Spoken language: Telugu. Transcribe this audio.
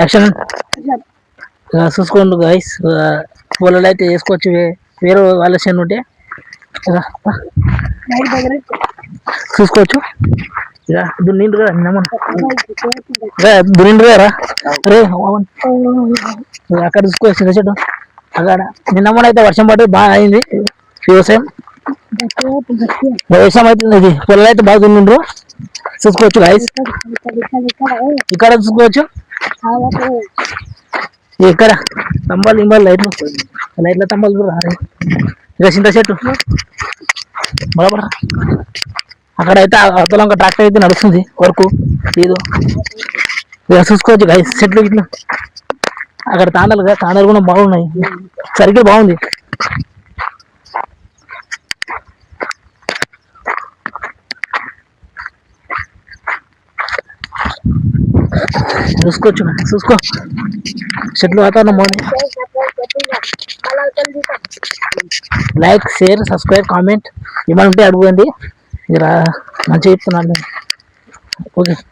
యాక్షన్. చూసుకోండి గైస్, పొలాలు అయితే వేసుకోవచ్చు, వేరే వాళ్ళ చేను ఉంటే చూసుకోవచ్చు. ఇక దున్నిండు కదా దున్నిండు కదా రే అక్కడ చూసుకోవచ్చు చెట్టు అక్కడ నిన్నమ్మని అయితే వర్షం పడి బాగా అయింది. వ్యవసాయం వ్యవసాయం అయితే ఇది పొలాలు అయితే బాగా దున్నిండ్రు చూసుకోవచ్చు గైస్. ఇక్కడ చూసుకోవచ్చు ఇక్కడ స్తంభాలు గింబాలు లైట్ల స్తంభాలు కూడా రాదు. ఇక చింత చెట్టు బరాబర అక్కడైతే అవతల ట్రాక్టర్ అయితే నడుస్తుంది వరకు లేదు. ఇక చూసుకోవచ్చు గైస్ చెట్లు ఇట్లా అక్కడ తాండాలు కూడా బాగున్నాయి. సరిగ్గా బాగుంది. చూసుకో చెట్లు వాతావరణం బాగుంది. లైక్, షేర్, సబ్స్క్రైబ్, కామెంట్ ఏమైనా ఉంటే అడగండి. మంచిగా చెప్తున్నాను. ఓకే.